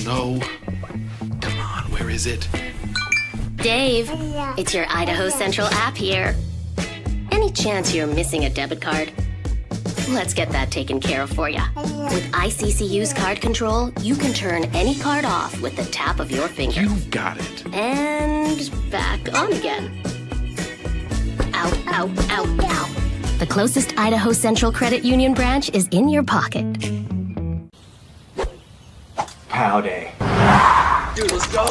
No. Come on, where is it? Dave, it's your Idaho Central app here. Any chance you're missing a debit card? Let's get that taken care of for you. With ICCU's card control, you can turn any card off with the tap of your finger. You got it. And back on again. Out, out, out, out. The closest Idaho Central Credit Union branch is in your pocket. Pow day. Dude, let's go.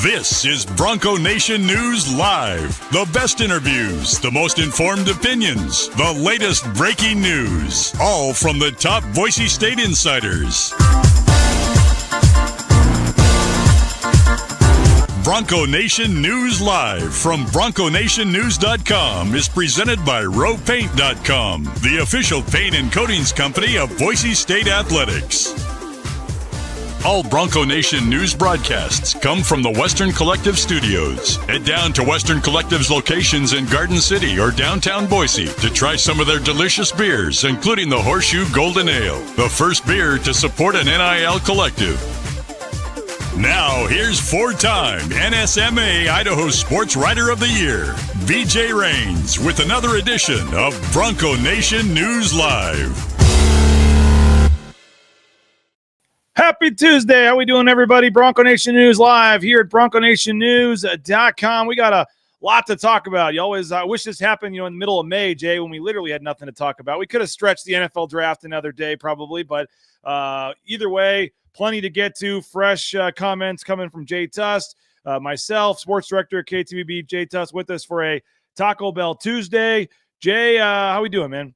This is Bronco Nation News Live. The best interviews, the most informed opinions, the latest breaking news, all from the top Boise State insiders. Bronco Nation News Live from BroncoNationNews.com is presented by RowPaint.com, the official paint and coatings company of Boise State Athletics. All Bronco Nation news broadcasts come from the Western Collective Studios. Head down to Western Collective's locations in Garden City or downtown Boise to try some of their delicious beers, including the Horseshoe Golden Ale, the first beer to support an NIL collective. Now, here's four-time NSMA Idaho Sports Writer of the Year, BJ Rains, with another edition of Bronco Nation News Live. Happy Tuesday. How we doing, everybody? Bronco Nation News Live here at BroncoNationNews.com. We got a lot to talk about. You always wish this happened, in the middle of May, Jay, when we literally had nothing to talk about. We could have stretched the NFL draft another day probably, but either way, plenty to get to. Fresh comments coming from Jay Tust, myself, sports director at KTVB, Jay Tust, with us for a Taco Bell Tuesday. Jay, how we doing, man?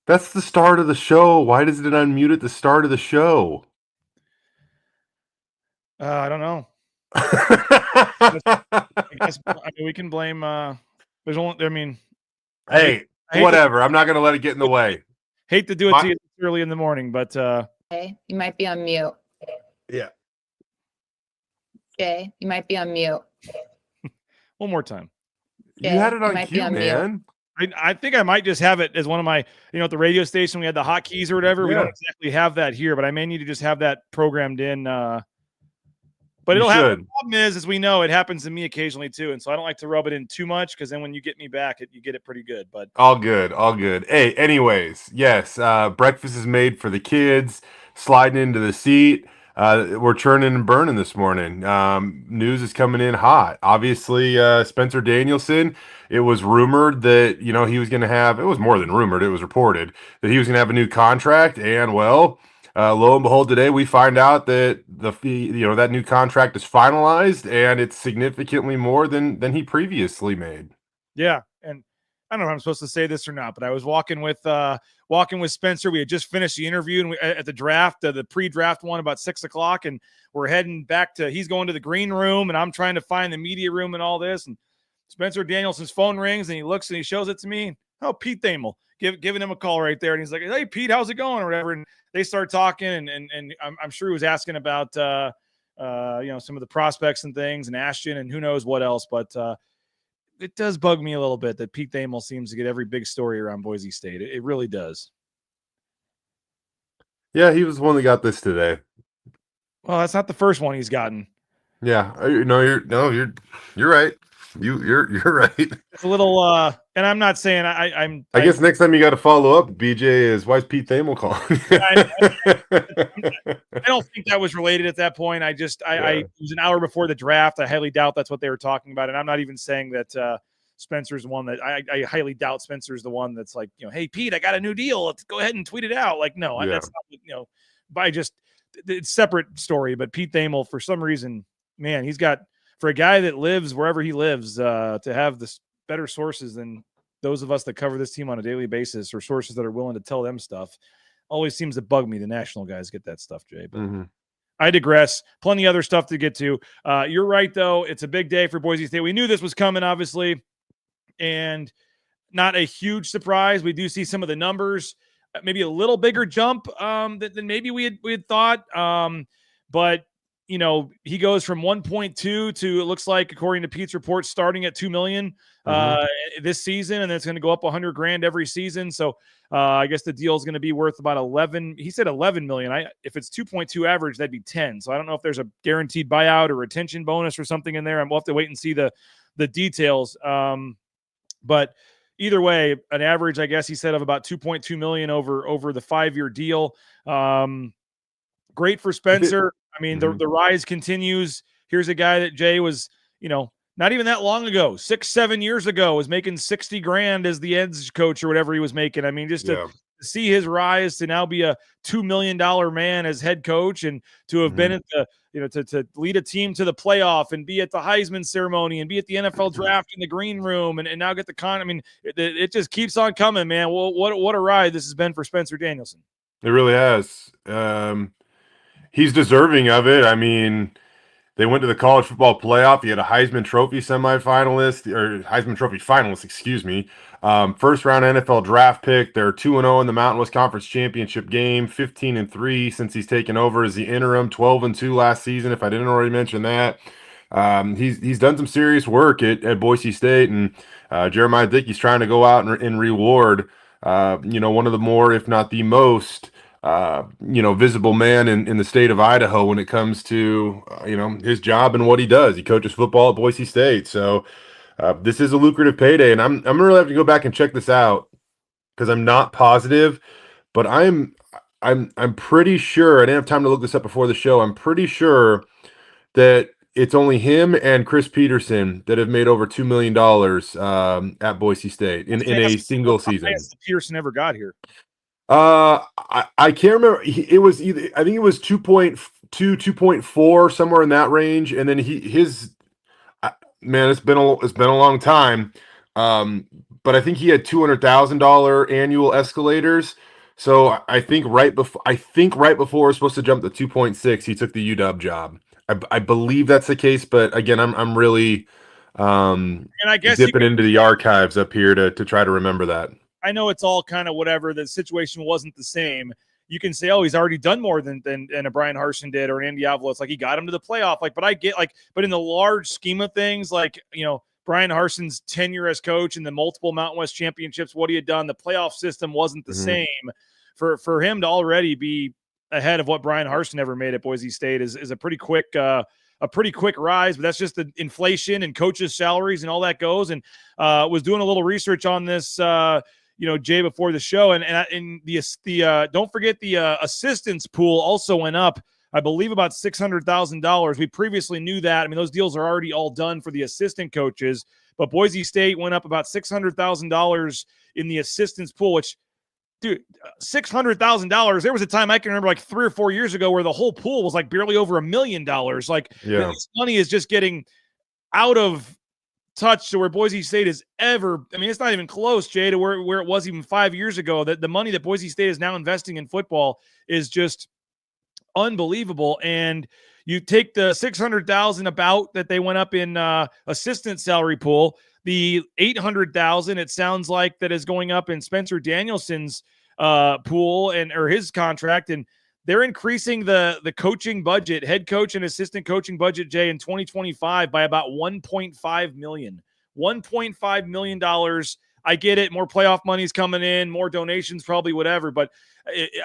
That's the start of the show. Why does it unmute at the start of the show? I don't know. I guess we can blame. There's only. Hey, whatever. I'm not going to let it get in the way. Hate to do it to you early in the morning, but Jay, you might be on mute. Yeah. Jay, you might be on mute. One more time. Jay, you had it on might be cue, on man. mute. I think I might just have it as one of my, at the radio station, we had the hotkeys or whatever. Yeah. We don't exactly have that here, but I may need to just have that programmed in. But it'll happen. The problem is, as we know, it happens to me occasionally too. And so I don't like to rub it in too much because then when you get me back, you get it pretty good. But all good. Hey, anyways, yes, breakfast is made for the kids, sliding into the seat. We're churning and burning this morning. News is coming in hot. Obviously, Spencer Danielson, it was rumored that, he was going to have, it was more than rumored, it was reported that he was going to have a new contract. And well, lo and behold, today we find out that that new contract is finalized and it's significantly more than he previously made. Yeah. And I don't know if I'm supposed to say this or not, but I was walking with Spencer. We had just finished the interview and at the draft, the pre-draft one about 6:00, and we're heading back he's going to the green room and I'm trying to find the media room and all this. And Spencer Danielson's phone rings and he looks and he shows it to me. Oh, Pete Thamel, giving him a call right there. And he's like, "Hey, Pete, how's it going?" or whatever. And they start talking and I'm sure he was asking about, some of the prospects and things and Ashton and who knows what else. But, it does bug me a little bit that Pete Thamel seems to get every big story around Boise State. It really does. Yeah, he was the one that got this today. Well, that's not the first one he's gotten. Yeah, you're right. You're right. It's a little, and I'm not saying I guess next time you got to follow up, BJ, is why is Pete Thamel calling? I don't think that was related at that point. I it was an hour before the draft. I highly doubt that's what they were talking about. And I'm not even saying that Spencer's the one that I highly doubt Spencer's the one that's like, hey, Pete, I got a new deal. Let's go ahead and tweet it out. Like, no, that's not, it's separate story. But Pete Thamel, for some reason, man, he's got, for a guy that lives wherever he lives, to have this better sources than those of us that cover this team on a daily basis, or sources that are willing to tell them stuff, always seems to bug me. The national guys get that stuff, Jay. But I digress. Plenty of other stuff to get to. You're right, though. It's a big day for Boise State. We knew this was coming, obviously, and not a huge surprise. We do see some of the numbers, maybe a little bigger jump than maybe we had thought. But he goes from 1.2 to, it looks like, according to Pete's report, starting at 2 million this season, and then it's going to go up $100,000 every season. So I guess the deal is going to be worth about 11. He said 11 million. If it's 2.2 average, that'd be 10. So I don't know if there's a guaranteed buyout or retention bonus or something in there. We'll have to wait and see the details. But either way, an average, I guess he said, of about 2.2 million over the 5-year deal. Great for Spencer. I mean, the rise continues. Here's a guy that Jay was, not even that long ago, 6-7 years ago, was making $60,000 as the edge coach or whatever he was making. I mean, just to see his rise to now be a $2 million man as head coach, and to have been at the, to lead a team to the playoff and be at the Heisman ceremony and be at the NFL draft in the green room and now get the I mean, it just keeps on coming, man. Well, what a ride this has been for Spencer Danielson. It really has. He's deserving of it. I mean, they went to the college football playoff. He had a Heisman Trophy semifinalist, or Heisman Trophy finalist, excuse me. First round NFL draft pick. They're 2-0 in the Mountain West Conference Championship game, 15-3 since he's taken over as the interim, 12-2 last season, if I didn't already mention that. He's done some serious work at Boise State, and Jeremiah Dickey's trying to go out and reward one of the more, if not the most, visible man in the state of Idaho when it comes to, his job and what he does. He coaches football at Boise State. So this is a lucrative payday, and I'm really have to go back and check this out because I'm not positive, but I'm pretty sure, I didn't have time to look this up before the show. I'm pretty sure that it's only him and Chris Peterson that have made over $2 million at Boise State in a single season. Peterson never got here. I can't remember. It was either, I think it was 2.2, 2.4, somewhere in that range. And then man, it's been a long time. But I think he had $200,000 annual escalators. So I think right before we're supposed to jump to 2.6, he took the UW job. I believe that's the case, but again, I'm really and I guess dipping into the archives up here to try to remember that. I know it's all kind of whatever. The situation wasn't the same. You can say, oh, he's already done more than a Brian Harsin did or an Andy Avila. It's like he got him to the playoff. But in the large scheme of things, Brian Harsin's tenure as coach and the multiple Mountain West championships, what he had done, the playoff system wasn't the same. For him to already be ahead of what Brian Harsin ever made at Boise State is a pretty quick rise, but that's just the inflation and coaches' salaries and all that goes. And was doing a little research on this, Jay, before the show, and the don't forget the assistance pool also went up, I believe, about $600,000. We previously knew that. I mean, those deals are already all done for the assistant coaches, but Boise State went up about $600,000 in the assistance pool, which, dude, $600,000. There was a time I can remember 3 or 4 years ago where the whole pool was barely over $1 million. This money is just getting out of touch to where Boise State is ever. I mean, it's not even close, Jay, to where it was even 5 years ago. That the money that Boise State is now investing in football is just unbelievable. And you take the $600,000 about that they went up in assistant salary pool, the $800,000 it sounds like that is going up in Spencer Danielson's pool or his contract, and they're increasing the coaching budget, head coach and assistant coaching budget, Jay, in 2025 by about $1.5 million. $1.5 million I get it. More playoff money's coming in, more donations, probably whatever. But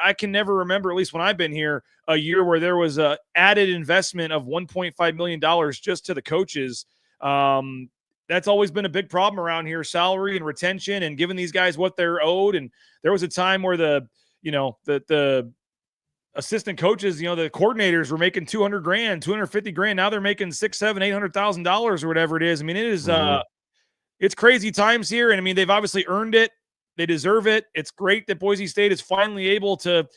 I can never remember, at least when I've been here, a year where there was a added investment of $1.5 million just to the coaches. That's always been a big problem around here, salary and retention and giving these guys what they're owed. And there was a time where the assistant coaches, the coordinators were making $200,000, $250,000. Now they're making $600,000, $700,000, $800,000 or whatever it is. I mean, it is, it's crazy times here. And I mean, they've obviously earned it. They deserve it. It's great that Boise State is finally able to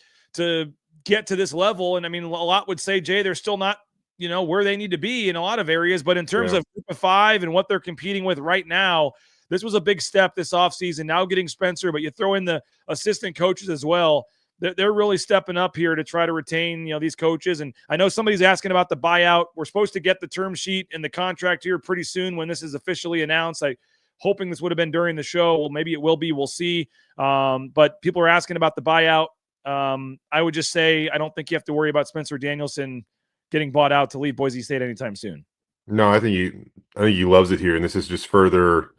get to this level. And I mean, a lot would say, Jay, they're still not, where they need to be in a lot of areas, but in terms of Group of 5 and what they're competing with right now, this was a big step this offseason. Now getting Spencer, but you throw in the assistant coaches as well. They're really stepping up here to try to retain, these coaches. And I know somebody's asking about the buyout. We're supposed to get the term sheet and the contract here pretty soon when this is officially announced. Hoping this would have been during the show. Well, maybe it will be. We'll see. But people are asking about the buyout. I would just say I don't think you have to worry about Spencer Danielson getting bought out to leave Boise State anytime soon. No, I think he loves it here, and this is just further.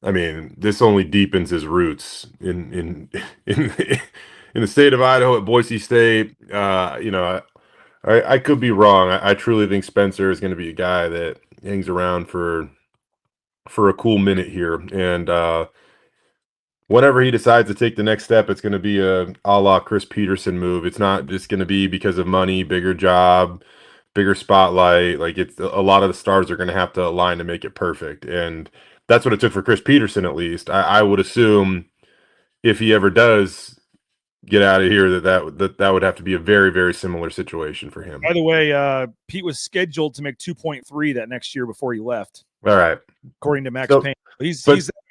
I mean, this only deepens his roots in the state of Idaho at Boise State. I could be wrong. I truly think Spencer is going to be a guy that hangs around for a cool minute here, and whenever he decides to take the next step, it's going to be a la Chris Peterson move. It's not just going to be because of money, bigger job, bigger spotlight. Like, it's a lot of the stars are going to have to align to make it perfect, and that's what it took for Chris Peterson. At least I would assume if he ever does get out of here, that would have to be a very, very similar situation for him. By the way, Pete was scheduled to make 2.3 that next year before he left. All right, according to Max Payne.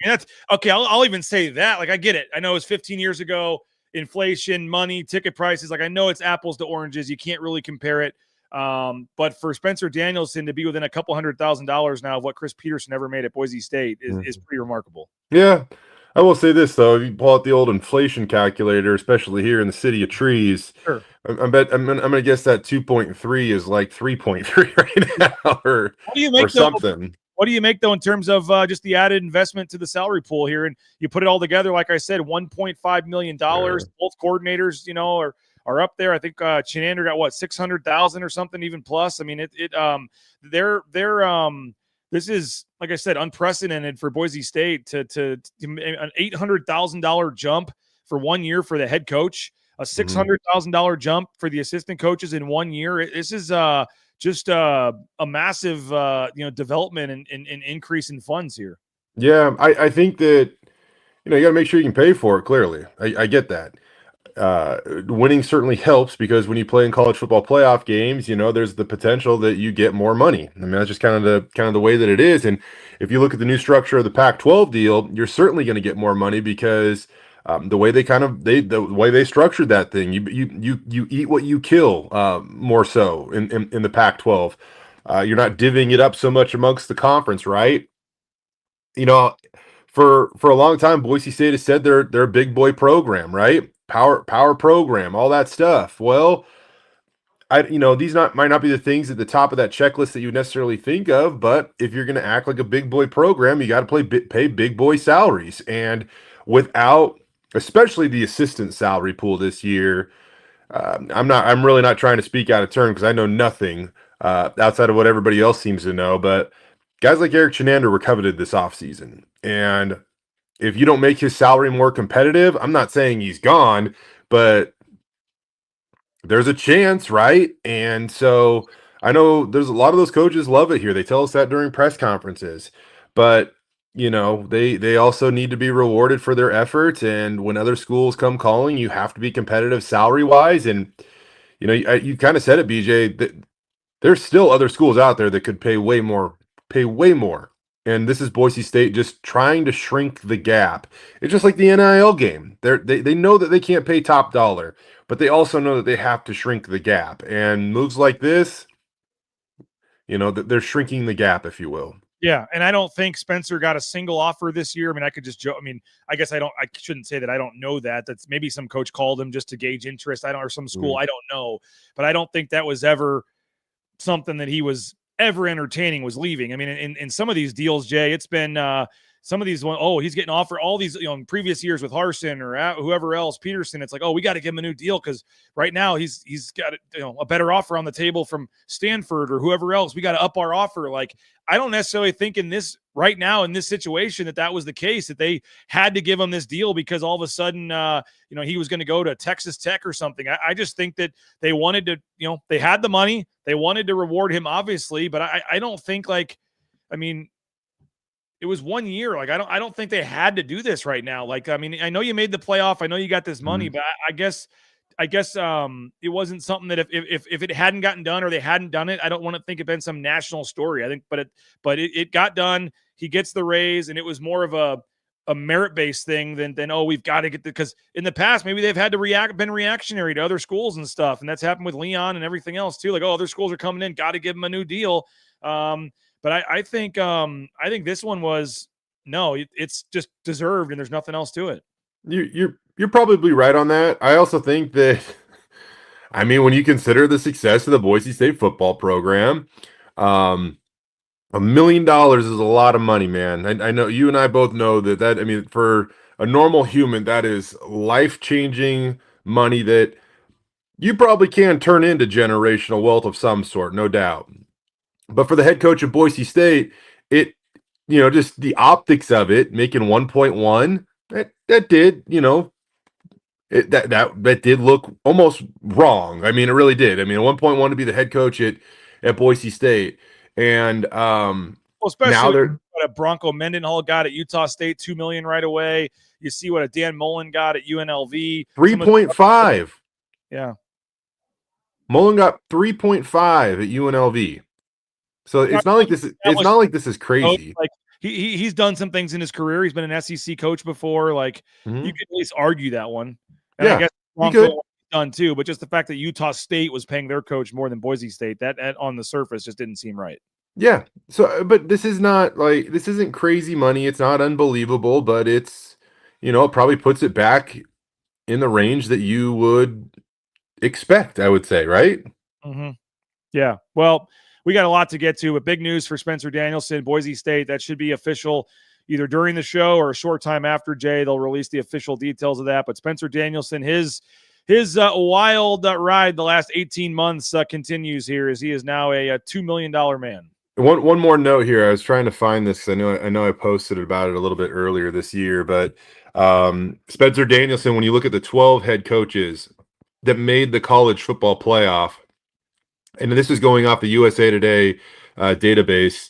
That's okay. I'll even say that. Like, I get it. I know it was 15 years ago. Inflation, money, ticket prices. Like, I know it's apples to oranges. You can't really compare it. But for Spencer Danielson to be within a couple $100,000 now of what Chris Peterson ever made at Boise State is pretty remarkable. Yeah. I will say this, though. If you pull out the old inflation calculator, especially here in the city of trees, sure. I'm going to guess that 2.3 is like 3.3 right now or something. What do you make, though, in terms of just the added investment to the salary pool here? And you put it all together, like I said, $1.5 million. Both coordinators, are up there. I think Chenander got $600,000 or something, even plus. I mean, this is, like I said, unprecedented for Boise State to an $800,000 jump for 1 year for the head coach, a $600,000 jump for the assistant coaches in 1 year. This is just a massive, development and increase in funds here. Yeah, I think that, you got to make sure you can pay for it. Clearly, I get that. Winning certainly helps because when you play in college football playoff games, there's the potential that you get more money. I mean, that's just kind of the way that it is. And if you look at the new structure of the Pac-12 deal, you're certainly going to get more money because the way the way they structured that thing, you eat what you kill, more so in the Pac-12. You're not divvying it up so much amongst the conference, right? For a long time, Boise State has said they're a big boy program, right? Power program, all that stuff. Well, these might not be the things at the top of that checklist that you necessarily think of, but if you're going to act like a big boy program, you got to pay big boy salaries, and without, especially the assistant salary pool this year, I'm really not trying to speak out of turn because I know nothing outside of what everybody else seems to know, but guys like Eric Chenander were coveted this offseason, and if you don't make his salary more competitive, I'm not saying he's gone, but there's a chance, right? And so I know there's a lot of those coaches love it here. They tell us that during press conferences, but they also need to be rewarded for their efforts. And when other schools come calling, you have to be competitive salary wise. And you kind of said it, BJ, that there's still other schools out there that could pay way more. And this is Boise State just trying to shrink the gap. It's just like the NIL game. They know that they can't pay top dollar, but they also know that they have to shrink the gap. And moves like this, they're shrinking the gap, if you will. Yeah, and I don't think Spencer got a single offer this year. I mean, I could just joke. I mean, I guess I shouldn't say that I don't know that. That's maybe some coach called him just to gauge interest. Or some school. I don't know. But I don't think that was ever something that he was ever entertaining was leaving. I mean, in some of these deals, Jay, it's been some of these one, oh, he's getting offered all these, in previous years with Harsin or whoever else, Peterson. It's like, oh, we got to give him a new deal because right now he's got a better offer on the table from Stanford or whoever else. We got to up our offer. Like, I don't necessarily think in this right now in this situation that was the case, that they had to give him this deal because all of a sudden, he was going to go to Texas Tech or something. I just think that they wanted to, they had the money, they wanted to reward him, obviously, but I don't think it was 1 year. Like, I don't think they had to do this right now. Like, I know you made the playoff. I know you got this money, but I guess it wasn't something that if it hadn't gotten done or they hadn't done it, I don't want to think it'd been some national story. I think, but it got done. He gets the raise, and it was more of a merit-based thing than oh, we've got to get because in the past maybe they've had to been reactionary to other schools and stuff, and that's happened with Leon and everything else too. Like, oh, other schools are coming in, got to give them a new deal. But I think this one was it's just deserved, and there's nothing else to it. You're probably right on that. I also think that, when you consider the success of the Boise State football program, $1 million is a lot of money, man. I know you and I both know that for a normal human, that is life-changing money that you probably can turn into generational wealth of some sort, no doubt. But for the head coach of Boise State, it, just the optics of it, making 1.1, that did, that did look almost wrong. It really did. 1.1 to be the head coach at Boise State. And especially now they're what a Bronco Mendenhall got at Utah State, $2 million right away. You see what a Dan Mullen got at UNLV, 3.5. Yeah, Mullen got 3.5 at UNLV. So it's not like this. It's not like this is crazy. Like he's done some things in his career. He's been an SEC coach before. Like you could at least argue that one. And yeah, I guess Bronco done too. But just the fact that Utah State was paying their coach more than Boise State, that on the surface just didn't seem right. Yeah. So, but this isn't crazy money. It's not unbelievable, but it's, it probably puts it back in the range that you would expect, I would say, right? Mm-hmm. Yeah. Well, we got a lot to get to, but big news for Spencer Danielson, Boise State. That should be official either during the show or a short time after, Jay. They'll release the official details of that. But Spencer Danielson, his wild ride the last 18 months continues here as he is now a $2 million man. One more note here. I was trying to find this because I know I posted about it a little bit earlier this year, but Spencer Danielson, when you look at the 12 head coaches that made the college football playoff, and this is going off the USA Today database,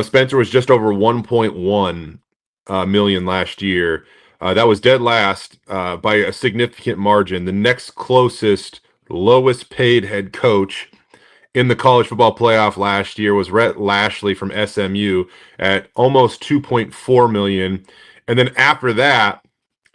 Spencer was just over 1.1 million last year. That was dead last by a significant margin. The next closest, lowest paid head coach in the college football playoff last year was Rhett Lashley from SMU at almost 2.4 million. And then after that,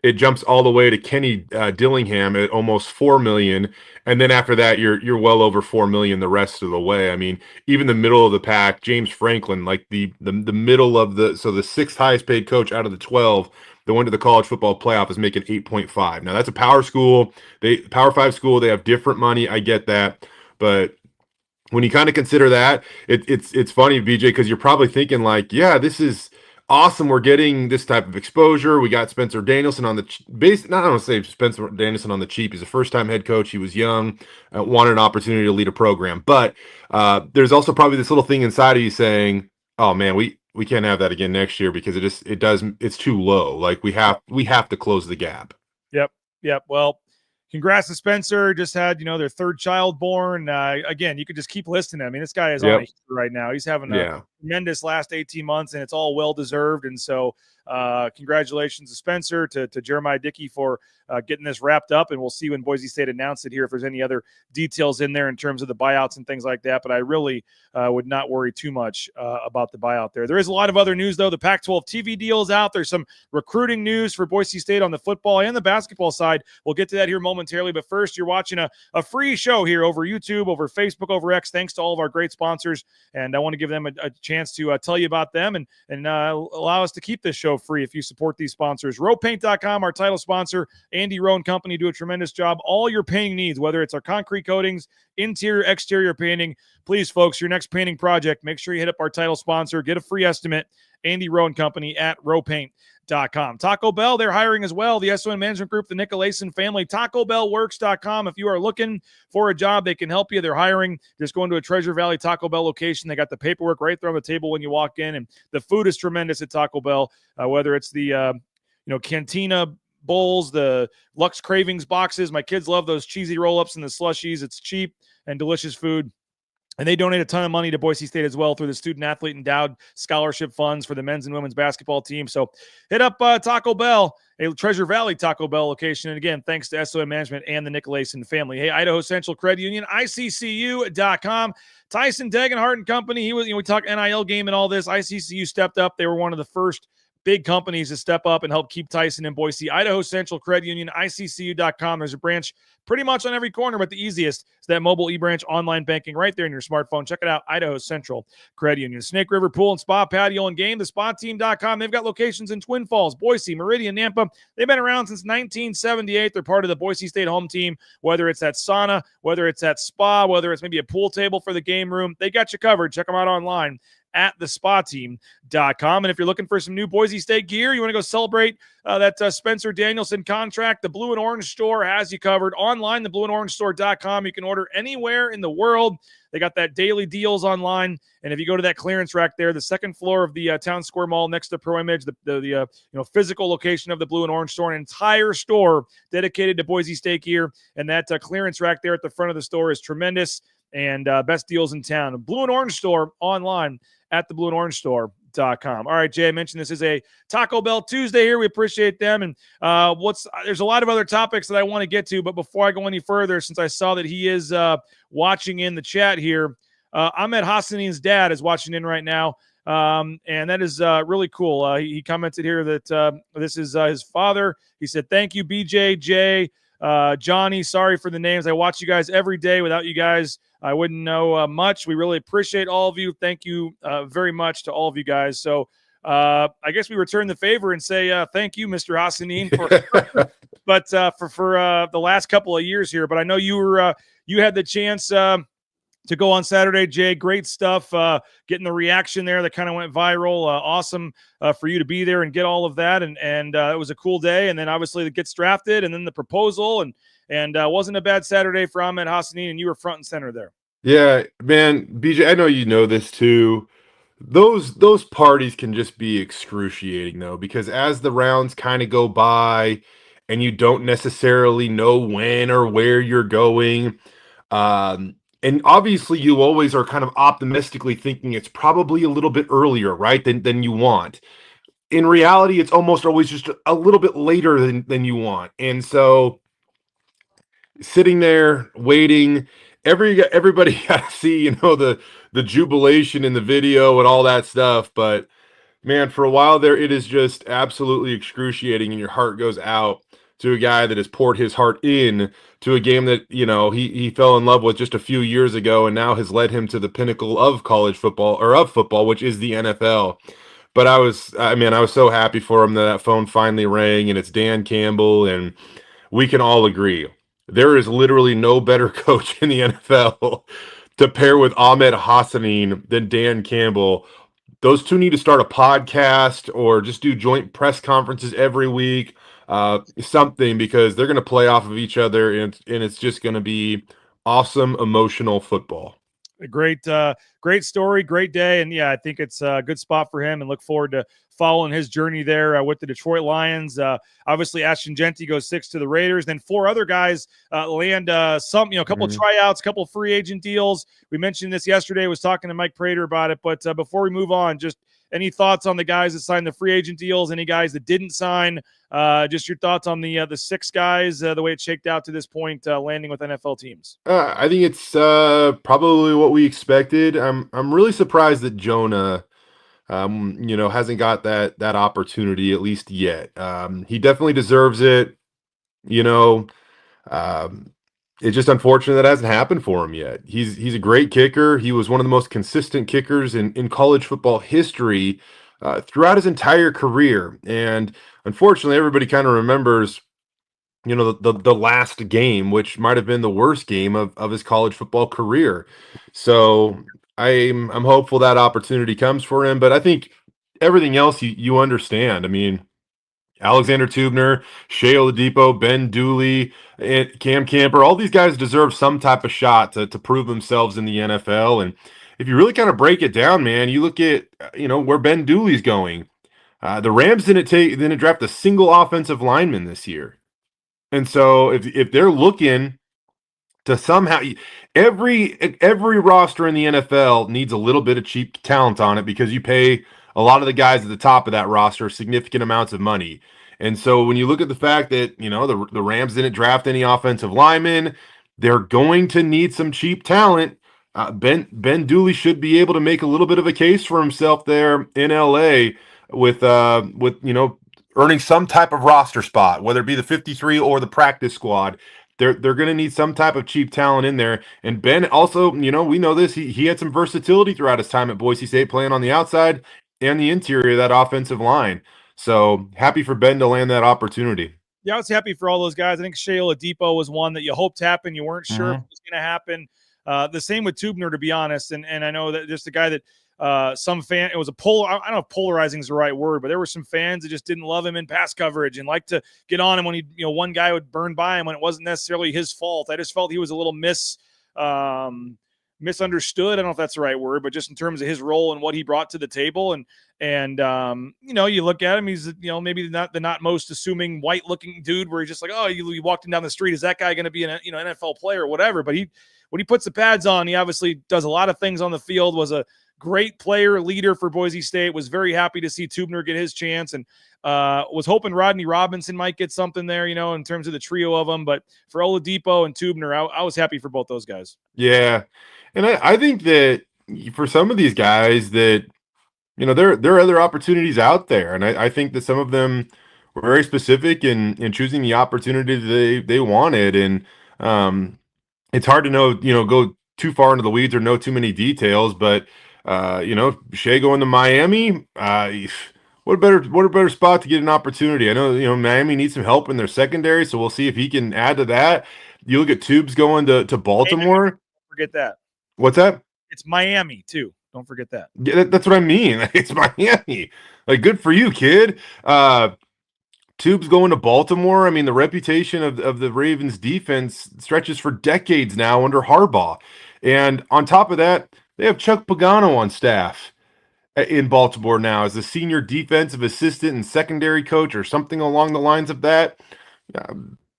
it jumps all the way to Kenny Dillingham at almost 4 million. And then after that, you're well over 4 million the rest of the way. Even the middle of the pack, James Franklin, like the middle of the sixth highest paid coach out of the 12 that went to the college football playoff is making 8.5. Now that's a power school. Power 5 school, they have different money. I get that. But when you kind of consider that, it's funny, BJ, because you're probably thinking like, yeah, this is awesome. We're getting this type of exposure. We got Spencer Danielson on the base. Not I don't say Spencer Danielson on the cheap. He's a first-time head coach. He was young, wanted an opportunity to lead a program. But there's also probably this little thing inside of you saying, "Oh man, we can't have that again next year because it's too low. Like we have to close the gap." Yep. Well, congrats to Spencer. Just had, their third child born. Again, you could just keep listing it. This guy is on a heater right now. He's having a tremendous last 18 months, and it's all well-deserved. And so congratulations to Spencer, to Jeremiah Dickey for getting this wrapped up. And we'll see when Boise State announced it here if there's any other details in there in terms of the buyouts and things like that. But I really would not worry too much about the buyout there. There is a lot of other news, though. The Pac-12 TV deal is out. There's some recruiting news for Boise State on the football and the basketball side. We'll get to that here momentarily. But first, you're watching a free show here over YouTube, over Facebook, over X. Thanks to all of our great sponsors. And I want to give them a chance to tell you about them and allow us to keep this show free if you support these sponsors. RowPaint.com, our title sponsor. Andy Rowe and company do a tremendous job. All your painting needs, whether it's our concrete coatings, interior, exterior painting. Please, folks, your next painting project, make sure you hit up our title sponsor. Get a free estimate. Andy Rowe and Company at rowpaint.com. Taco Bell, they're hiring as well. The SON Management Group, the Nicolason family, TacoBellWorks.com. If you are looking for a job, they can help you. They're hiring. Just go into a Treasure Valley Taco Bell location. They got the paperwork right there on the table when you walk in, and the food is tremendous at Taco Bell, whether it's the Cantina bowls, the Lux Cravings boxes. My kids love those cheesy roll-ups and the slushies. It's cheap and delicious food. And they donate a ton of money to Boise State as well through the Student Athlete Endowed Scholarship Funds for the men's and women's basketball team. So hit up Taco Bell, a Treasure Valley Taco Bell location. And again, thanks to SOM Management and the Nicolason family. Hey, Idaho Central Credit Union, ICCU.com. Tyson Degenhart and Company, he was, we talked NIL game and all this. ICCU stepped up. They were one of the first big companies to step up and help keep Tyson in Boise. Idaho Central Credit Union, ICCU.com. There's a branch pretty much on every corner, but the easiest is that mobile e-branch online banking right there in your smartphone. Check it out, Idaho Central Credit Union. Snake River Pool and Spa, Patio and Game, thespateam.com. They've got locations in Twin Falls, Boise, Meridian, Nampa. They've been around since 1978. They're part of the Boise State home team, whether it's at sauna, whether it's at spa, whether it's maybe a pool table for the game room. They got you covered. Check them out online at thespateam.com. And if you're looking for some new Boise State gear, you want to go celebrate that Spencer Danielson contract, the Blue and Orange Store has you covered. Online, theblueandorangestore.com. You can order anywhere in the world. They got that daily deals online. And if you go to that clearance rack there, the second floor of the Town Square Mall next to Pro Image, the physical location of the Blue and Orange Store, an entire store dedicated to Boise State gear. And that clearance rack there at the front of the store is tremendous and best deals in town. Blue and Orange Store online at theblueandorangestore.com. All right, Jay, I mentioned this is a Taco Bell Tuesday here. We appreciate them. And there's a lot of other topics that I want to get to, but before I go any further, since I saw that he is watching in the chat here, Ahmed Hassanin's dad is watching in right now. And that is really cool. He commented here that this is his father. He said, thank you, BJ, Jay, Johnny. Sorry for the names. I watch you guys every day. Without you guys, I wouldn't know much. We really appreciate all of you. Thank you very much to all of you guys. So I guess we return the favor and say thank you, Mr. Hassanin, for the last couple of years here. But I know you had the chance to go on Saturday, Jay. Great stuff. Getting the reaction there that kind of went viral. Awesome for you to be there and get all of that. And it was a cool day. And then obviously it gets drafted and then the proposal and wasn't a bad Saturday for Ahmed Hassanin, and you were front and center there. Yeah, man, BJ, I know you know this too. Those parties can just be excruciating though, because as the rounds kind of go by and you don't necessarily know when or where you're going, and obviously you always are kind of optimistically thinking it's probably a little bit earlier, right, than you want. In reality, it's almost always just a little bit later than you want. And so sitting there waiting, everybody got to see, the jubilation in the video and all that stuff. But man, for a while there, it is just absolutely excruciating, and your heart goes out to a guy that has poured his heart in to a game that, he fell in love with just a few years ago and now has led him to the pinnacle of college football, or of football, which is the NFL. But I was so happy for him that phone finally rang, and it's Dan Campbell, and we can all agree there is literally no better coach in the NFL to pair with Ahmed Hassanin than Dan Campbell. Those two need to start a podcast or just do joint press conferences every week, something, because they're going to play off of each other, and it's just going to be awesome, emotional football. A great story, great day. And yeah, I think it's a good spot for him, and look forward to following his journey there with the Detroit Lions. Obviously, Ashton Genty goes 6 to the Raiders. Then 4 other guys land a couple of tryouts, couple of free agent deals. We mentioned this yesterday. I was talking to Mike Prater about it. But before we move on, just any thoughts on the guys that signed the free agent deals? Any guys that didn't sign? Just your thoughts on the 6 guys, the way it shaked out to this point, landing with NFL teams. I think it's probably what we expected. I'm really surprised that Jonah, hasn't got that opportunity, at least yet. He definitely deserves it. It's just unfortunate that hasn't happened for him yet. He's a great kicker. He was one of the most consistent kickers in college football history throughout his entire career. And unfortunately, everybody kind of remembers, the last game, which might have been the worst game of his college football career. So I'm hopeful that opportunity comes for him. But I think everything else you understand. I mean, Alexander Tubner, Shea Oladipo, Ben Dooley, and Cam Camper, all these guys deserve some type of shot to prove themselves in the NFL. And if you really kind of break it down, man, you look at where Ben Dooley's going. The Rams didn't draft a single offensive lineman this year, and so if they're looking to somehow every roster in the NFL needs a little bit of cheap talent on it because you pay a lot of the guys at the top of that roster significant amounts of money. And so when you look at the fact that, the Rams didn't draft any offensive linemen, they're going to need some cheap talent. Ben Dooley should be able to make a little bit of a case for himself there in LA with earning some type of roster spot, whether it be the 53 or the practice squad. They're going to need some type of cheap talent in there. And Ben also, we know this, he had some versatility throughout his time at Boise State, playing on the outside and the interior of that offensive line. So happy for Ben to land that opportunity. Yeah, I was happy for all those guys. I think Shea Oladipo was one that you hoped happened. You weren't sure if it was going to happen. The same with Tubner, to be honest. And I know that just a guy that some fan, it was a I don't know if polarizing is the right word, but there were some fans that just didn't love him in pass coverage and liked to get on him when one guy would burn by him when it wasn't necessarily his fault. I just felt he was a little misunderstood. I don't know if that's the right word, but just in terms of his role and what he brought to the table. And you look at him, he's, maybe not the not most assuming white looking dude where he's just like, oh, you walked him down the street. Is that guy going to be an NFL player or whatever? But when he puts the pads on, he obviously does a lot of things on the field, was a great player, leader for Boise State, was very happy to see Tubner get his chance, and was hoping Rodney Robinson might get something there, in terms of the trio of them. But for Oladipo and Tubner, I was happy for both those guys. Yeah. And I think that for some of these guys that, there are other opportunities out there. And I think that some of them were very specific in choosing the opportunity they wanted. And it's hard to know, go too far into the weeds or know too many details, but Shea going to Miami, what a better spot to get an opportunity. I know, Miami needs some help in their secondary, so we'll see if he can add to that. You look at Tubes going to Baltimore. Don't forget that. What's that? It's Miami too. Don't forget that. Yeah, that's what I mean. It's Miami. Like, good for you, kid. Tubes going to Baltimore. I mean, the reputation of the Ravens defense stretches for decades now under Harbaugh. And on top of that, they have Chuck Pagano on staff in Baltimore now as the senior defensive assistant and secondary coach or something along the lines of that.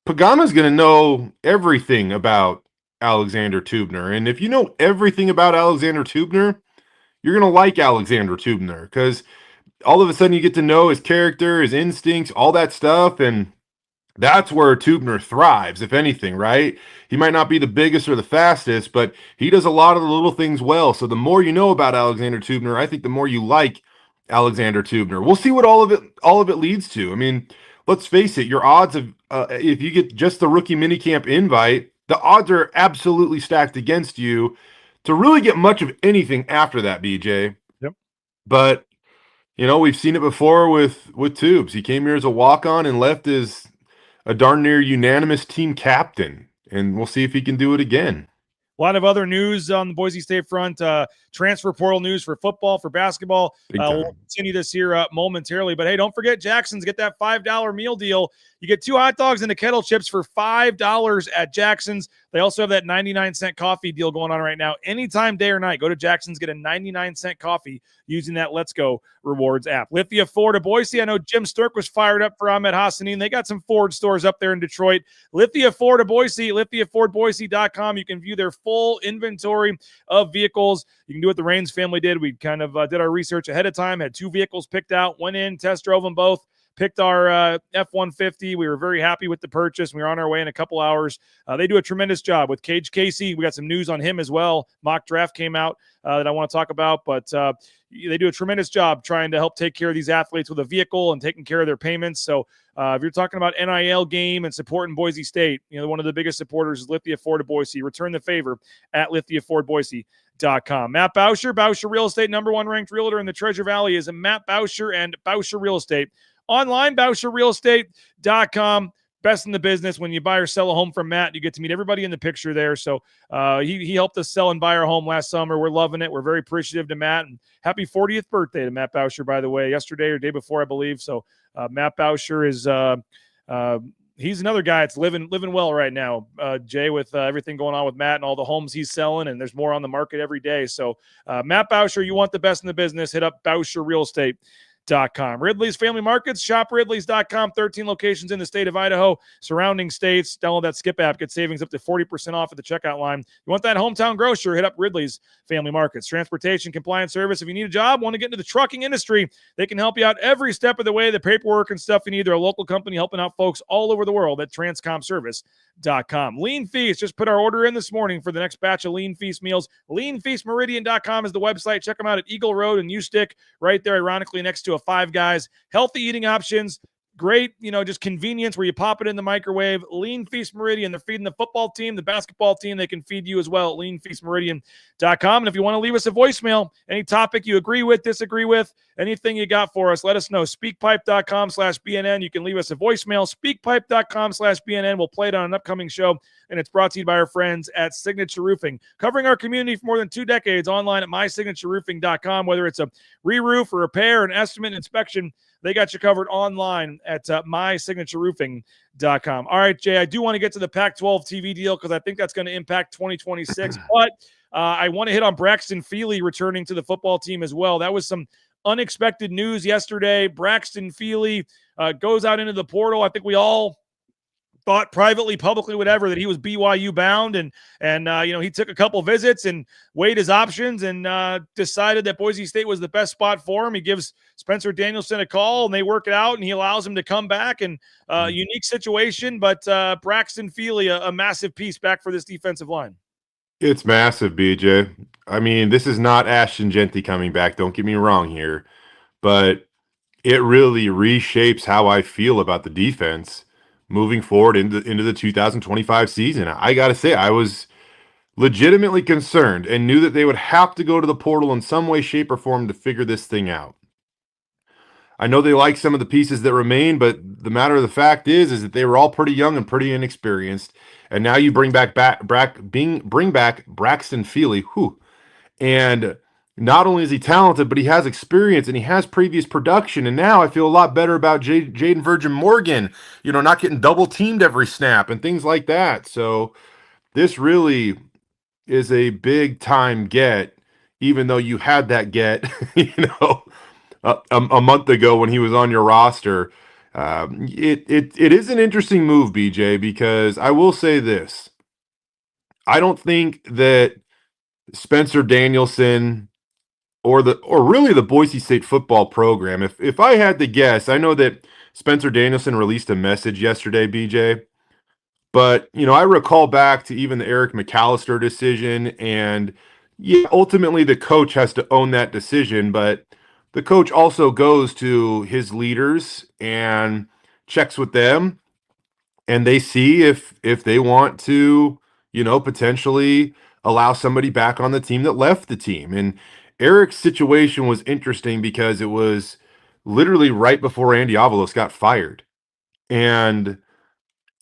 Pagano's going to know everything about Alexander Tubner. And if you know everything about Alexander Tubner, you're going to like Alexander Tubner because all of a sudden you get to know his character, his instincts, all that stuff. And that's where Tubner thrives, if anything, right? He might not be the biggest or the fastest, but he does a lot of the little things well. So the more you know about Alexander Tubner, I think the more you like Alexander Tubner. We'll see what all of it leads to. I mean, let's face it, your odds of if you get just the rookie minicamp invite, the odds are absolutely stacked against you to really get much of anything after that, BJ. Yep. But we've seen it before with Tubes. He came here as a walk-on and left as a darn near unanimous team captain, and we'll see if he can do it again. A lot of other news on the Boise State front, transfer portal news for football, for basketball. We'll continue this here momentarily. But, hey, don't forget, Jackson's get that $5 meal deal. You get 2 hot dogs and a kettle chips for $5 at Jackson's. They also have that 99-cent coffee deal going on right now. Anytime, day or night, go to Jackson's, get a 99-cent coffee using that Let's Go Rewards app. Lithia Ford of Boise. I know Jim Sturk was fired up for Ahmed Hassanin. They got some Ford stores up there in Detroit. Lithia Ford of Boise, lithiafordboise.com. You can view their full inventory of vehicles. You can do what the Raines family did. We kind of did our research ahead of time, had 2 vehicles picked out, went in, test drove them both. Picked our F-150. We were very happy with the purchase. We were on our way in a couple hours. They do a tremendous job with Cage Casey. We got some news on him as well. Mock draft came out that I want to talk about, but they do a tremendous job trying to help take care of these athletes with a vehicle and taking care of their payments. So if you're talking about NIL game and supporting Boise State, one of the biggest supporters is Lithia Ford of Boise. Return the favor at lithiafordboise.com. Matt Bauscher, Bauscher Real Estate, #1 ranked realtor in the Treasure Valley, is a Matt Bauscher and Bauscher Real Estate. Online, BauscherRealEstate.com. best in the business. When you buy or sell a home from Matt, you get to meet everybody in the picture there. So he helped us sell and buy our home last summer. We're loving it. We're very appreciative to Matt, and happy 40th birthday to Matt Bauscher, by the way, yesterday or day before, I believe. So Matt Bauscher is he's another guy that's living well right now, Jay, with everything going on with Matt and all the homes he's selling, and there's more on the market every day. So Matt Bauscher, you want the best in the business, hit up Bauscher Real Estate. Ridley's Family Markets, shop Ridley's.com, 13 locations in the state of Idaho, surrounding states. Download that Skip app, get savings up to 40% off at the checkout line. You want that hometown grocer, hit up Ridley's Family Markets. Transportation compliance service. If you need a job, want to get into the trucking industry, they can help you out every step of the way, the paperwork and stuff you need. They're a local company helping out folks all over the world at transcomservice.com. Lean Feast, just put our order in this morning for the next batch of Lean Feast meals. LeanFeastMeridian.com is the website. Check them out at Eagle Road and U-Stick, right there, ironically, next to a Five Guys. Healthy eating options, great, just convenience where you pop it in the microwave. Lean Feast Meridian, they're feeding the football team, the basketball team. They can feed you as well at leanfeastmeridian.com. And if you want to leave us a voicemail, any topic you agree with, disagree with, anything you got for us, let us know. Speakpipe.com/BNN. You can leave us a voicemail. Speakpipe.com/BNN. We'll play it on an upcoming show, and it's brought to you by our friends at Signature Roofing, covering our community for more than 2 decades, online at mysignatureroofing.com. Whether it's a re-roof or repair, an estimate, inspection, they got you covered online at mysignatureroofing.com. All right, Jay, I do want to get to the Pac-12 TV deal because I think that's going to impact 2026. But I want to hit on Braxton Feely returning to the football team as well. That was some unexpected news yesterday. Braxton Feely goes out into the portal. I think we all thought privately, publicly, whatever, that he was BYU bound, and he took a couple visits and weighed his options and decided that Boise State was the best spot for him. He gives Spencer Danielson a call, and they work it out, and he allows him to come back. And unique situation, but Braxton Feely, a massive piece back for this defensive line. It's massive, BJ. I mean, this is not Ashton Genty coming back. Don't get me wrong here, but it really reshapes how I feel about the defense moving forward into the 2025 season. I got to say, I was legitimately concerned and knew that they would have to go to the portal in some way, shape, or form to figure this thing out. I know they like some of the pieces that remain, but the matter of the fact is that they were all pretty young and pretty inexperienced. And now you bring back Braxton Feely, and not only is he talented, but he has experience and he has previous production. And now I feel a lot better about Jaden Virgin Morgan, not getting double teamed every snap and things like that. So this really is a big time get, even though you had that get, a month ago when he was on your roster. It is an interesting move, BJ, because I will say this. I don't think that Spencer Danielson or really the Boise State football program, if I had to guess, I know that Spencer Danielson released a message yesterday, BJ, but I recall back to even the Eric McAllister decision, and ultimately the coach has to own that decision, but the coach also goes to his leaders and checks with them, and they see if they want to, potentially allow somebody back on the team that left the team. And Eric's situation was interesting because it was literally right before Andy Avalos got fired. And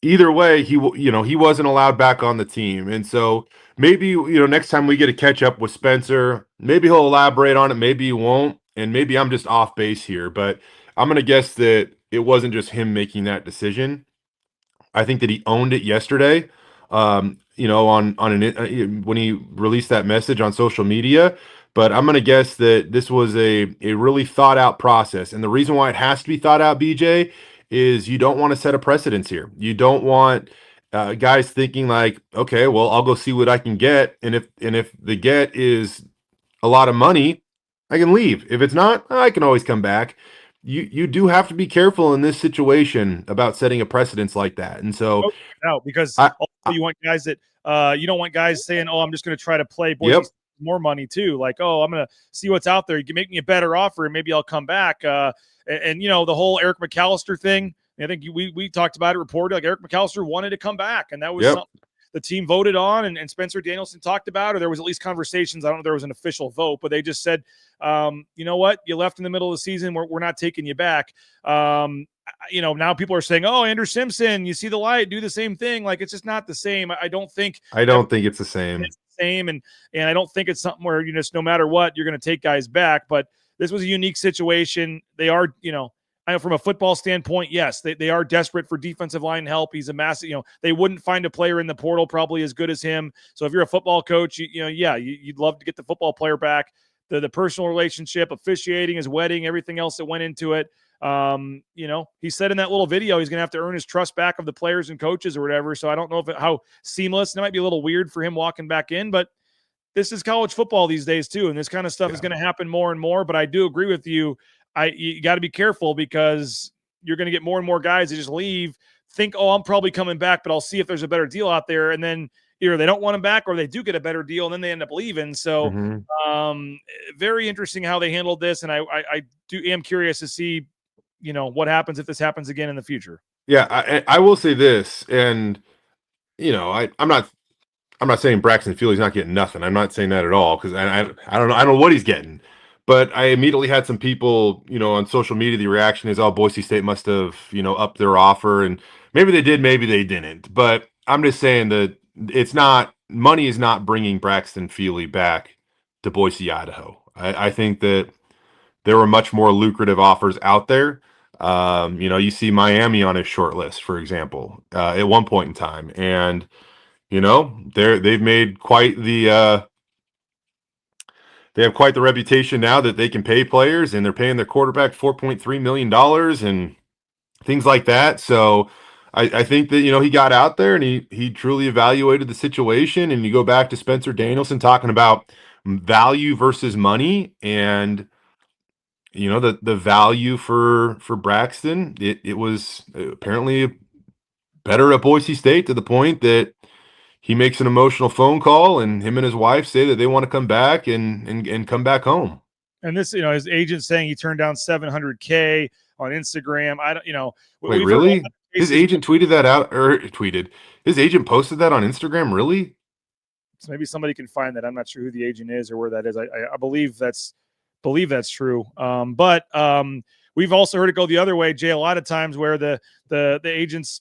either way, he wasn't allowed back on the team. And so maybe, next time we get to catch up with Spencer, maybe he'll elaborate on it, maybe he won't. And maybe I'm just off base here, but I'm going to guess that it wasn't just him making that decision. I think that he owned it yesterday, when he released that message on social media. But I'm going to guess that this was a really thought out process. And the reason why it has to be thought out, BJ, is you don't want to set a precedence here. You don't want guys thinking like, okay, well, I'll go see what I can get. And if the get is a lot of money, I can leave. If it's not, I can always come back. You do have to be careful in this situation about setting a precedence like that. And so because you want guys that you don't want guys saying, "Oh, I'm just going to try to play Boise more money too." Like, "Oh, I'm going to see what's out there. You can make me a better offer, and maybe I'll come back." And the whole Eric McAllister thing. I think we talked about it. Reported like Eric McAllister wanted to come back, and that was something the team voted on and Spencer Danielson talked about, or there was at least conversations. I don't know if there was an official vote, but they just said, you know what, you left in the middle of the season. We're not taking you back. Now people are saying, oh, Andrew Simpson, you see the light, do the same thing. Like, it's just not the same. I don't think it's the same. It's the same. And I don't think it's something where, no matter what, you're going to take guys back. But this was a unique situation. They are, I know from a football standpoint, yes, they are desperate for defensive line help. He's a massive, they wouldn't find a player in the portal probably as good as him. So if you're a football coach, you'd love to get the football player back. The personal relationship, officiating, his wedding, everything else that went into it. He said in that little video he's going to have to earn his trust back of the players and coaches or whatever. So I don't know how seamless. It might be a little weird for him walking back in, but this is college football these days too, and this kind of stuff is going to happen more and more. But I do agree with you. You got to be careful because you're going to get more and more guys that just leave, think, oh, I'm probably coming back, but I'll see if there's a better deal out there. And then either they don't want him back or they do get a better deal and then they end up leaving. So very interesting how they handled this. And I am curious to see, what happens if this happens again in the future. Yeah, I will say this, and I'm not saying Braxton Feely's not getting nothing. I'm not saying that at all because I don't know what he's getting. But I immediately had some people, on social media, the reaction is, oh, Boise State must have, upped their offer. And maybe they did, maybe they didn't. But I'm just saying that money is not bringing Braxton Feely back to Boise, Idaho. I think that there were much more lucrative offers out there. You see Miami on his short list, for example, at one point in time. And, they've made quite the they have quite the reputation now that they can pay players, and they're paying their quarterback $4.3 million and things like that. So I think that, he got out there and he truly evaluated the situation. And you go back to Spencer Danielson talking about value versus money, and the value for Braxton, it was apparently better at Boise State to the point that he makes an emotional phone call, and him and his wife say that they want to come back and come back home. And this, his agent saying he turned down $700K on Instagram. Wait, really? His agent tweeted that out, or his agent posted that on Instagram. Really? So maybe somebody can find that. I'm not sure who the agent is or where that is. I believe that's true. But we've also heard it go the other way, Jay, a lot of times where the agents,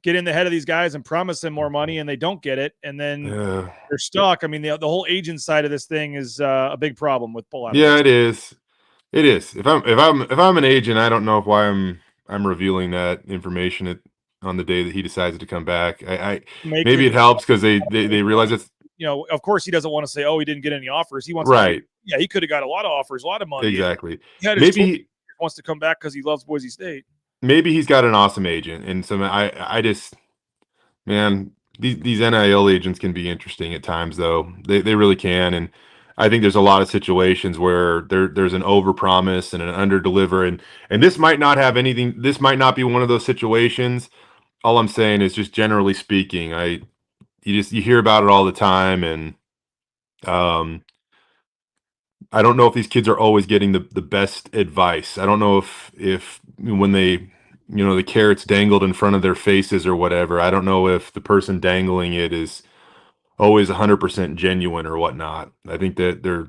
get in the head of these guys and promise them more money and they don't get it. And then they're stuck. I mean, the whole agent side of this thing is a big problem with pull out. Yeah, it is. It is. If I'm an agent, I don't know why I'm revealing that information on the day that he decides to come back. Maybe it helps because they realize it's, of course he doesn't want to say, oh, he didn't get any offers. He wants right. He could have got a lot of offers, a lot of money. Exactly. Maybe he wants to come back because he loves Boise State. Maybe he's got an awesome agent, and some I just, man, these NIL agents can be interesting at times, though. They really can, and I think there's a lot of situations where there's an overpromise and an underdeliver, and this might not have anything. This might not be one of those situations. All I'm saying is, just generally speaking, you hear about it all the time, and I don't know if these kids are always getting the best advice. I don't know if when they, the carrot's dangled in front of their faces or whatever, I don't know if the person dangling it is always 100% genuine or whatnot. I think that they're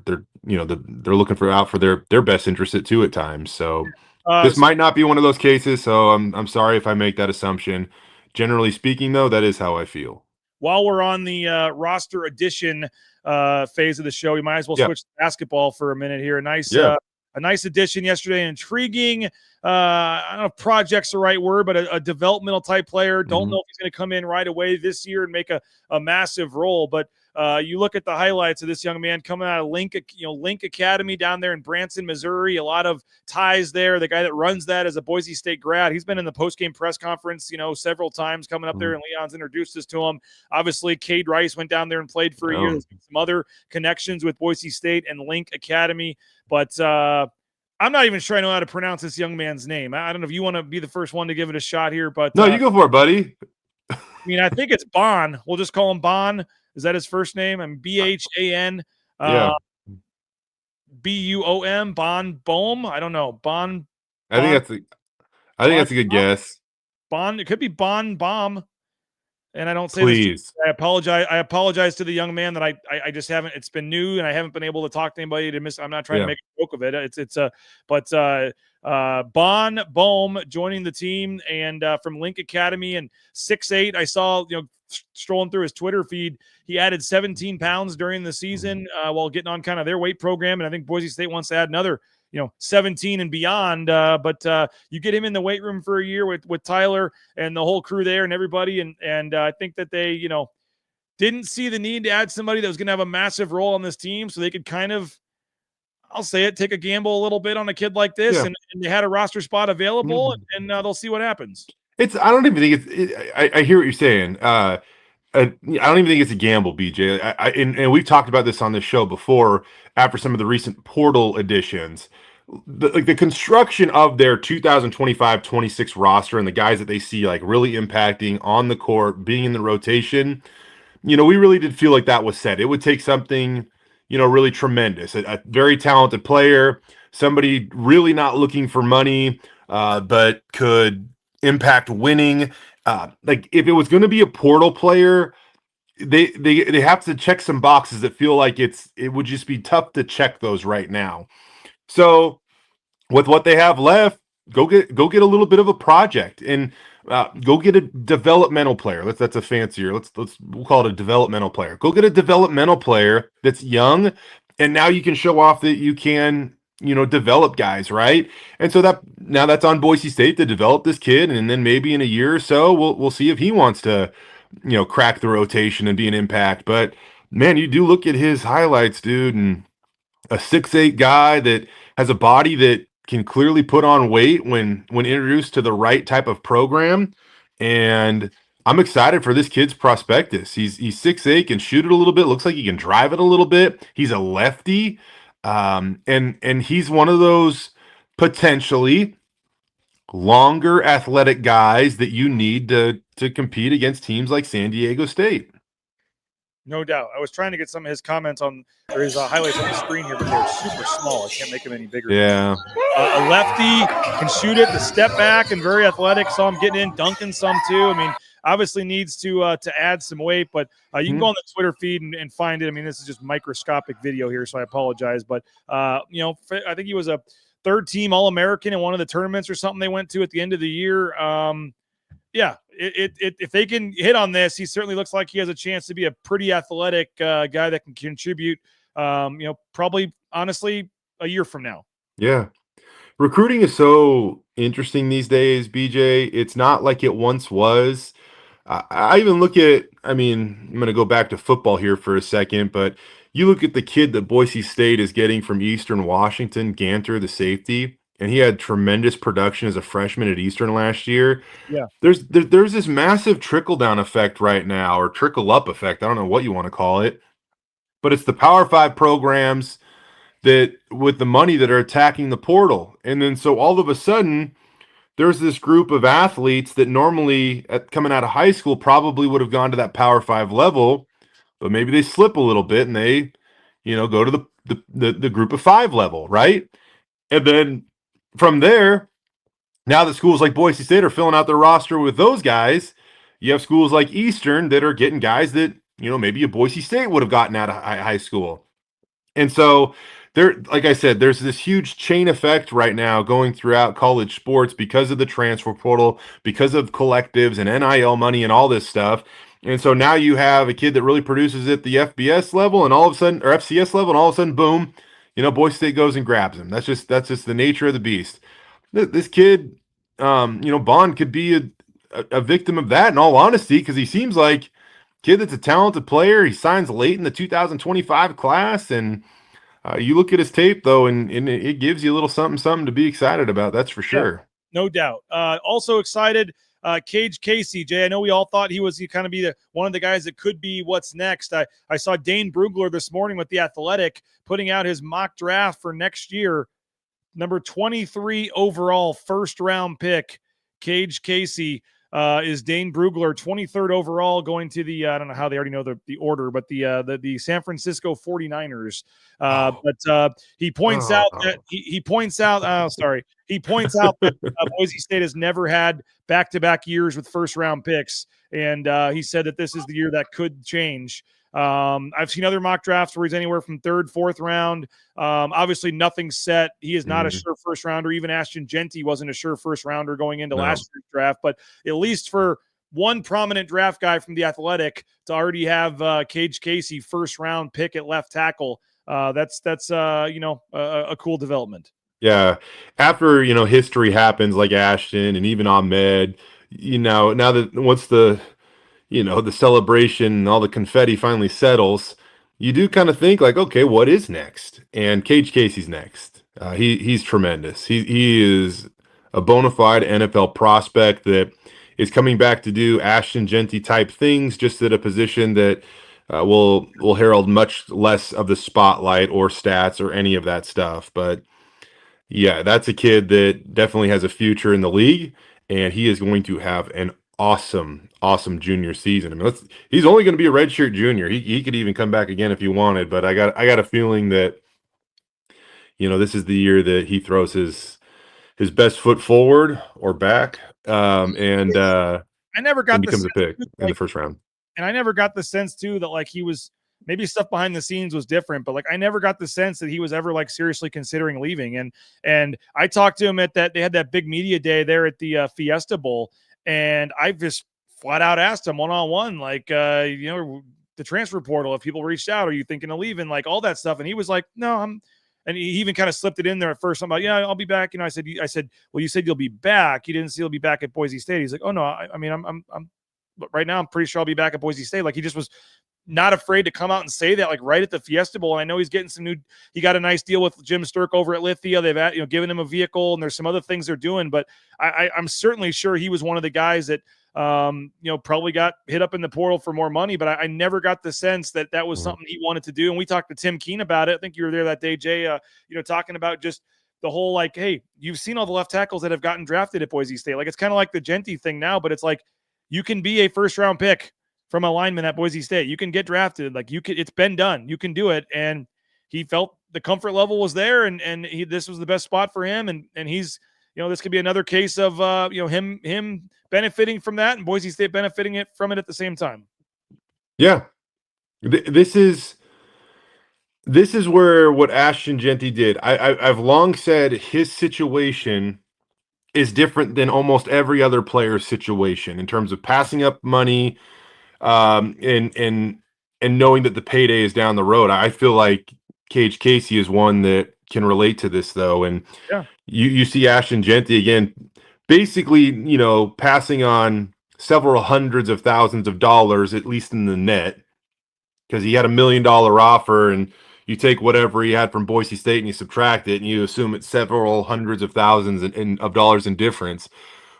looking out for their best interest too at times. So this might not be one of those cases. So I'm sorry if I make that assumption. Generally speaking, though, that is how I feel. While we're on the roster addition phase of the show, we might as well switch to basketball for a minute here. A nice addition yesterday, intriguing. I don't know if project's the right word, but a developmental type player. Don't know if he's going to come in right away this year and make a massive role, but you look at the highlights of this young man coming out of Link Academy down there in Branson, Missouri. A lot of ties there. The guy that runs that is a Boise State grad. He's been in the post-game press conference, several times coming up there, and Leon's introduced us to him. Obviously, Cade Rice went down there and played for a year. There's some other connections with Boise State and Link Academy, but I'm not even sure I know how to pronounce this young man's name. I don't know if you want to be the first one to give it a shot here, but no, you go for it, buddy. I mean, I think it's Bon. We'll just call him Bon. Is that his first name? And Bhan. Buom. Bon Bohm. I don't know. Bon. I think that's a good guess. Bon. It could be Bon Bomb. And I don't say Please. this. I apologize to the young man that I just haven't. It's been new, and I haven't been able to talk to anybody to miss. I'm not trying to make a joke of it. Bon Bohm joining the team and from Link Academy and 6'8". I saw strolling through his Twitter feed, he added 17 pounds during the season while getting on kind of their weight program, and I think Boise State wants to add another 17 and beyond. But you get him in the weight room for a year with Tyler and the whole crew there and everybody. And I think that they, didn't see the need to add somebody that was going to have a massive role on this team. So they could kind of, I'll say it, take a gamble a little bit on a kid like this. Yeah. And they had a roster spot available and they'll see what happens. I don't even think I hear what you're saying. I don't even think it's a gamble, BJ. And we've talked about this on this show before after some of the recent portal additions. The construction of their 2025-26 roster and the guys that they see like really impacting on the court, being in the rotation, we really did feel like that was set. It would take something, really tremendous. A very talented player, somebody really not looking for money, but could impact winning. Like if it was going to be a portal player, they have to check some boxes that feel like it would just be tough to check those right now. So with what they have left, go get a little bit of a project and go get a developmental player. That's a fancier. We'll call it a developmental player. Go get a developmental player that's young, and now you can show off that you can develop guys, right? And so that's on Boise State to develop this kid, and then maybe in a year or so we'll see if he wants to crack the rotation and be an impact. But man, you do look at his highlights, dude, and a 6'8" guy that has a body that can clearly put on weight when introduced to the right type of program. And I'm excited for this kid's prospectus. He's 6'8", can shoot it a little bit, looks like he can drive it a little bit. He's a lefty. And he's one of those potentially longer athletic guys that you need to compete against teams like San Diego State. No doubt. I was trying to get some of his comments on or his highlights on the screen here, but they're super small. I can't make them any bigger. Yeah. A lefty, can shoot it, the step back, and very athletic. Saw him getting in, dunking some too. I mean, obviously needs to add some weight, but you can go on the Twitter feed and find it. I mean, this is just microscopic video here, so I apologize. But, I think he was a third-team All-American in one of the tournaments or something they went to at the end of the year. Yeah, if they can hit on this, he certainly looks like he has a chance to be a pretty athletic guy that can contribute, probably, honestly, a year from now. Yeah. Recruiting is so interesting these days, BJ. It's not like it once was. I even look at, I'm going to go back to football here for a second, but you look at the kid that Boise State is getting from Eastern Washington, Ganter, the safety, and he had tremendous production as a freshman at Eastern last year. Yeah. There's this massive trickle-down effect right now, or trickle-up effect. I don't know what you want to call it, but it's the Power 5 programs that with the money that are attacking the portal. And then so all of a sudden, there's this group of athletes that normally coming out of high school probably would have gone to that Power 5 level, but maybe they slip a little bit and they, go to the group of 5 level, right? And then from there, now that schools like Boise State are filling out their roster with those guys, you have schools like Eastern that are getting guys that, maybe a Boise State would have gotten out of high school. And so like I said, there's this huge chain effect right now going throughout college sports because of the transfer portal, because of collectives and NIL money and all this stuff. And so now you have a kid that really produces at the FBS level and all of a sudden, or FCS level, and all of a sudden, boom, Boise State goes and grabs him. That's just the nature of the beast. This kid, Bond could be a victim of that in all honesty, because he seems like a kid that's a talented player. He signs late in the 2025 class, and you look at his tape, though, and it gives you a little something to be excited about. That's for sure. Yeah, no doubt. Also excited, Cage Casey, Jay. I know we all thought he kind of be one of the guys that could be what's next. I saw Dane Brugler this morning with The Athletic putting out his mock draft for next year. Number 23 overall, first-round pick, Cage Casey. is Dane Brugler, 23rd overall, going to the I don't know how they already know the order, but the San Francisco 49ers. But he points out that he points out that Boise State has never had back-to-back years with first-round picks, and he said that this is the year that could change. I've seen other mock drafts where he's anywhere from third, fourth round. Obviously, nothing's set. He is not a sure first rounder. Even Ashton Genty wasn't a sure first rounder going into last year's draft. But at least for one prominent draft guy from the Athletic to already have Cage Casey first round pick at left tackle, that's a cool development. Yeah, after history happens like Ashton and even Ahmed, now that once the celebration and all the confetti finally settles, you do kind of think like, okay, what is next? And Cage Casey's next. He's tremendous. He is a bona fide NFL prospect that is coming back to do Ashton Genty type things, just at a position that will herald much less of the spotlight or stats or any of that stuff. But yeah, that's a kid that definitely has a future in the league, and he is going to have an awesome junior season. I mean, he's only going to be a redshirt junior. He could even come back again if he wanted, but I got a feeling that this is the year that he throws his best foot forward or back, and I never got becomes a pick in the first round. And I never got the sense too that like he was, maybe stuff behind the scenes was different, but like I never got the sense that he was ever like seriously considering leaving. And I talked to him at they had that big media day there at the Fiesta Bowl. And I just flat out asked him one-on-one, like, the transfer portal, if people reached out, are you thinking of leaving? Like all that stuff. And he was like, no, and he even kind of slipped it in there at first. I'm like, yeah, I'll be back. I said, well, you said you'll be back. You didn't say you'll be back at Boise State. He's like, oh no, I mean, I'm right now, I'm pretty sure I'll be back at Boise State. Like he just was not afraid to come out and say that, like right at the Fiesta Bowl. And I know he's getting he got a nice deal with Jim Sturk over at Lithia. They've given him a vehicle, and there's some other things they're doing, but I'm certainly sure he was one of the guys that, probably got hit up in the portal for more money, but I never got the sense that was something he wanted to do. And we talked to Tim Keene about it. I think you were there that day, Jay, talking about just the whole, like, hey, you've seen all the left tackles that have gotten drafted at Boise State. Like, it's kind of like the Genty thing now, but it's like, you can be a first round pick from a lineman at Boise State. You can get drafted. Like it's been done. You can do it. And he felt the comfort level was there, and this was the best spot for him. And he's, this could be another case of, him benefiting from that and Boise State benefiting from it at the same time. Yeah. This is where what Ashton Genty did. I've long said his situation is different than almost every other player's situation in terms of passing up money, and knowing that the payday is down the road. I feel like Cage Casey is one that can relate to this, though. And yeah, you see Ashton Genty again, basically, passing on several hundreds of thousands of dollars, at least in the net, because he had $1 million offer, and you take whatever he had from Boise State and you subtract it, and you assume it's several hundreds of thousands of dollars in difference.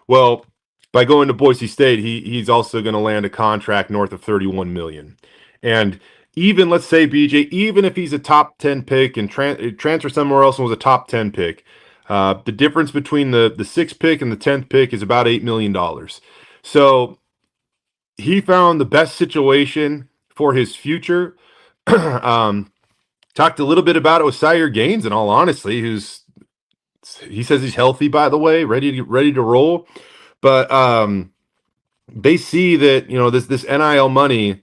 Well, by going to Boise State, he's also going to land a contract north of $31 million. And even, let's say, BJ, even if he's a top 10 pick and transfer somewhere else and was a top 10 pick, the difference between the 6th pick and the 10th pick is about $8 million. So he found the best situation for his future. Talked a little bit about it with Sire Gaines, in all honesty, he says he's healthy, by the way, ready to roll. But they see that this NIL money,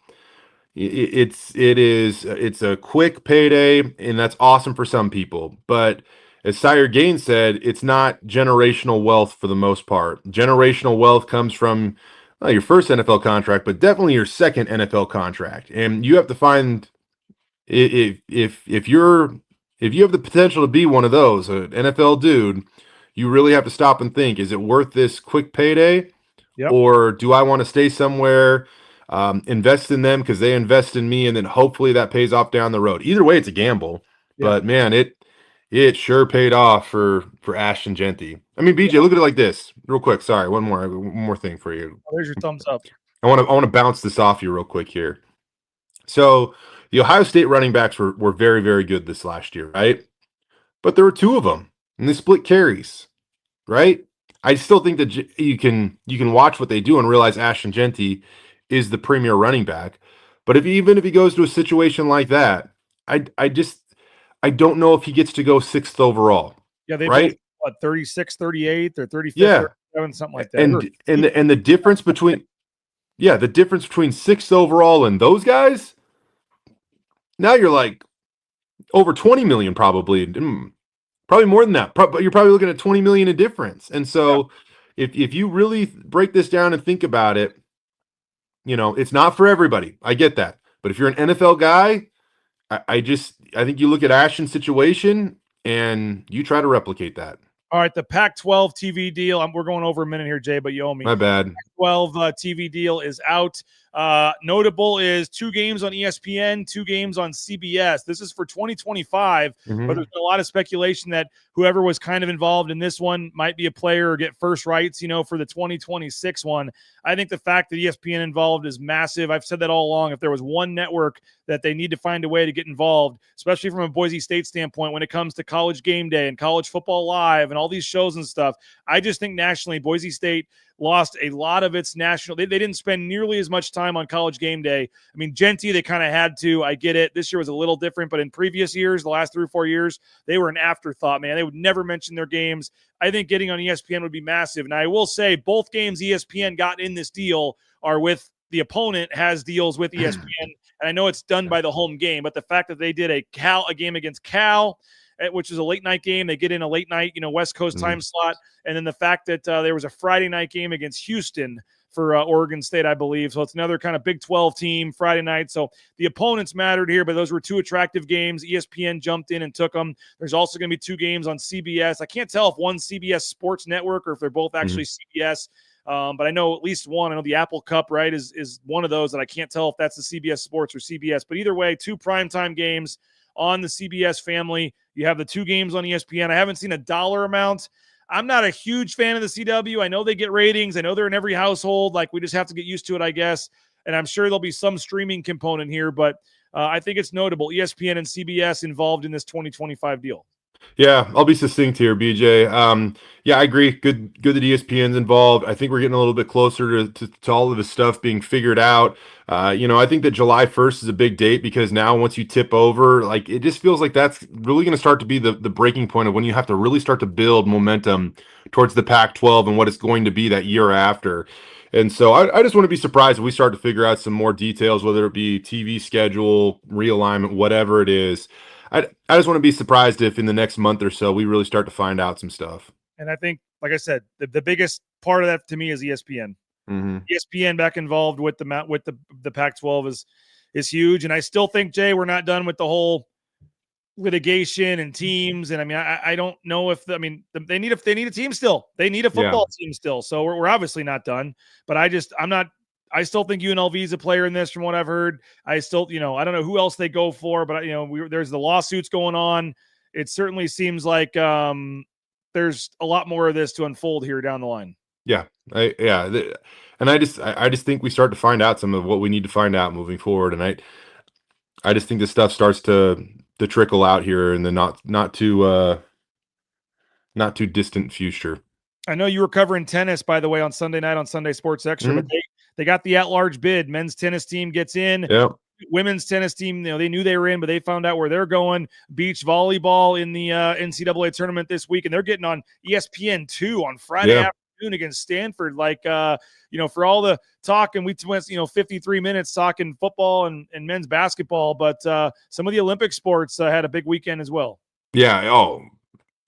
it's a quick payday, and that's awesome for some people. But as Sire Gaines said, it's not generational wealth for the most part. Generational wealth comes from your first NFL contract, but definitely your second NFL contract, and you have to find. If you have the potential to be one of those, an NFL dude, you really have to stop and think, is it worth this quick payday? Yep. Or do I want to stay somewhere, invest in them because they invest in me, and then hopefully that pays off down the road? Either way, it's a gamble. Yep. But man, it sure paid off for Ashton Genty. I mean, BJ, look at it like this, real quick. Sorry, one more thing for you. Oh, there's your thumbs up. I want to bounce this off you real quick here. So the Ohio State running backs were very, very good this last year, right? But there were 2 of them, and they split carries, right? I still think that you can watch what they do and realize Ashton Genty is the premier running back. But even if he goes to a situation like that, I don't know if he gets to go 6th overall. Yeah, they both right? 36, 38, or 35th, Yeah, 37, something like that. and the difference between the difference between 6th overall and those guys, now you're like over 20 million probably. Probably more than that. But you're probably looking at 20 million in difference. And so if you really break this down and think about it, it's not for everybody. I get that. But if you're an NFL guy, I think you look at Ashton's situation and you try to replicate that. All right, the Pac-12 TV deal. We're going over a minute here, Jay, but you owe me. My bad. Pac-12 TV deal is out. Notable is 2 games on ESPN, 2 games on CBS. This is for 2025, but there's been a lot of speculation that whoever was kind of involved in this one might be a player or get first rights, for the 2026 one. I think the fact that ESPN involved is massive. I've said that all along. If there was one network that they need to find a way to get involved, especially from a Boise State standpoint when it comes to College Game Day and College Football Live and all these shows and stuff, I just think nationally Boise State lost a lot of its national. They didn't spend nearly as much time on College Game Day. I mean, Genty, they kind of had to. I get it. This year was a little different, but in previous years, the last 3 or 4 years, they were an afterthought, man. They would never mention their games. I think getting on ESPN would be massive. And I will say both games ESPN got in this deal are with the opponent has deals with ESPN. And I know it's done by the home game, but the fact that they did a game against Cal, which is a late night game, they get in a late night, West Coast time slot. And then the fact that there was a Friday night game against Houston for Oregon State, I believe. So it's another kind of Big 12 team Friday night. So the opponents mattered here, but those were 2 attractive games. ESPN jumped in and took them. There's also going to be 2 games on CBS. I can't tell if one's CBS Sports Network or if they're both actually CBS. But I know at least one. I know the Apple Cup, right, is one of those that I can't tell if that's the CBS Sports or CBS. But either way, 2 primetime games on the CBS family. You have the 2 games on ESPN. I haven't seen a dollar amount. I'm not a huge fan of the CW. I know they get ratings. I know they're in every household. Like, we just have to get used to it, I guess. And I'm sure there'll be some streaming component here. But I think it's notable. ESPN and CBS involved in this 2025 deal. Yeah, I'll be succinct here, BJ. I agree. Good that ESPN's involved. I think we're getting a little bit closer to all of the stuff being figured out. I think that July 1st is a big date because now once you tip over, like, it just feels like that's really going to start to be the breaking point of when you have to really start to build momentum towards the Pac-12 and what it's going to be that year after. And so I just want to be surprised if we start to figure out some more details, whether it be TV schedule, realignment, whatever it is. I just want to be surprised if in the next month or so we really start to find out some stuff. And I think, like I said, the biggest part of that to me is ESPN. ESPN back involved with the Pac-12 is huge. And I still think, Jay, we're not done with the whole litigation and teams. And I mean, I don't know if they need a team still. They need a football team still. So we're obviously not done. But I still think UNLV is a player in this from what I've heard. I still, I don't know who else they go for, but there's the lawsuits going on. It certainly seems like there's a lot more of this to unfold here down the line. Yeah. And I just think we start to find out some of what we need to find out moving forward. And I just think this stuff starts to trickle out here in the not too distant future. I know you were covering tennis, by the way, on Sunday night on Sunday Sports Extra, but they got the at-large bid. Men's tennis team gets in. Yep. Women's tennis team, they knew they were in, but they found out where they're going. Beach volleyball in the NCAA tournament this week, and they're getting on ESPN2 on Friday afternoon against Stanford. Like, for all the talk, and we went, 53 minutes talking football and men's basketball, but some of the Olympic sports had a big weekend as well. Yeah. Oh,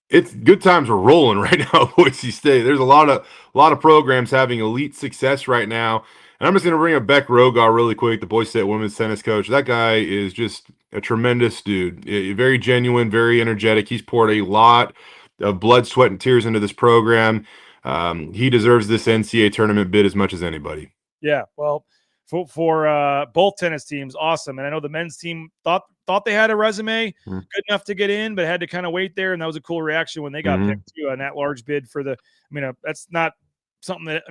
it's good times are rolling right now at Boise State. There's a lot of programs having elite success right now. And I'm just going to bring up Beck Rogar really quick, the Boise State women's tennis coach. That guy is just a tremendous dude. Very genuine, very energetic. He's poured a lot of blood, sweat, and tears into this program. He deserves this NCAA tournament bid as much as anybody. Yeah, well, for both tennis teams, awesome. And I know the men's team thought they had a resume good enough to get in, but had to kind of wait there. And that was a cool reaction when they got picked too, an at-large bid for that's not something that,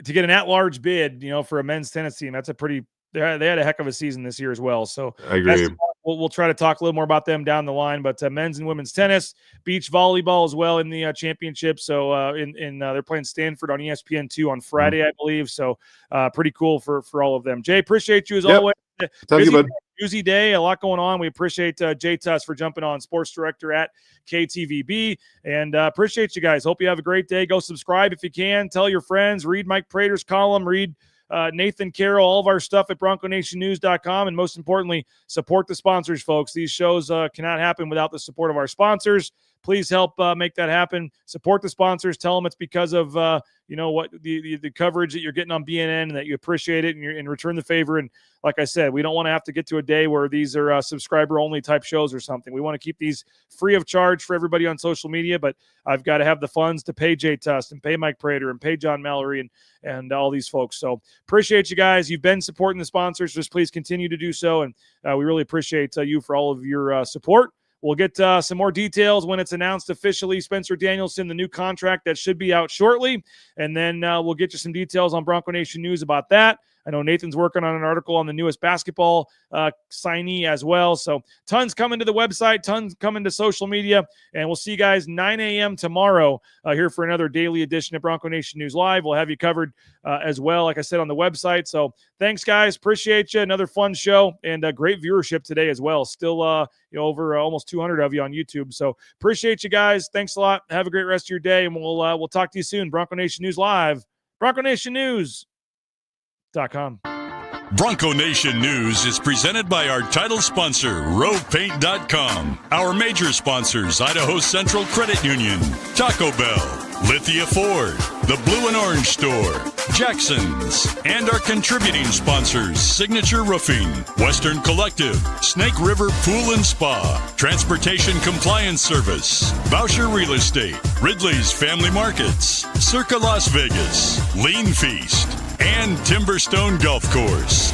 to get an at-large bid, for a men's tennis team, that's they had a heck of a season this year as well. So I agree. we'll try to talk a little more about them down the line. But men's and women's tennis, beach volleyball as well in the championship. So they're playing Stanford on ESPN2 on Friday, I believe. So pretty cool for all of them. Jay, appreciate you as always. Busy day, a lot going on. We appreciate Jay Tust for jumping on, sports director at KTVB, and appreciate you guys. Hope you have a great day. Go subscribe if you can. Tell your friends. Read Mike Prater's column. Read Nathan Carroll, all of our stuff at BroncoNationNews.com, and most importantly, support the sponsors, folks. These shows cannot happen without the support of our sponsors. Please help make that happen. Support the sponsors. Tell them it's because of what the coverage that you're getting on BNN and that you appreciate it and return the favor. And like I said, we don't want to have to get to a day where these are subscriber only type shows or something. We want to keep these free of charge for everybody on social media, but I've got to have the funds to pay Jay Tust and pay Mike Prater and pay John Mallory and all these folks. So appreciate you guys. You've been supporting the sponsors. Just please continue to do so. And we really appreciate you for all of your support. We'll get some more details when it's announced officially. Spencer Danielson, the new contract that should be out shortly. And then we'll get you some details on Bronco Nation News about that. I know Nathan's working on an article on the newest basketball signee as well. So tons coming to the website, tons coming to social media. And we'll see you guys 9 a.m. tomorrow here for another daily edition of Bronco Nation News Live. We'll have you covered as well, like I said, on the website. So thanks, guys. Appreciate you. Another fun show and great viewership today as well. Still over almost 200 of you on YouTube. So appreciate you guys. Thanks a lot. Have a great rest of your day. And we'll talk to you soon. Bronco Nation News Live. Bronco Nation News. Bronco Nation News is presented by our title sponsor, RowPaint.com. Our major sponsors, Idaho Central Credit Union, Taco Bell, Lithia Ford, the Blue and Orange Store, Jackson's, and our contributing sponsors, Signature Roofing, Western Collective, Snake River Pool and Spa, Transportation Compliance Service, Boucher Real Estate, Ridley's Family Markets, Circa Las Vegas, Lean Feast, and Timberstone Golf Course.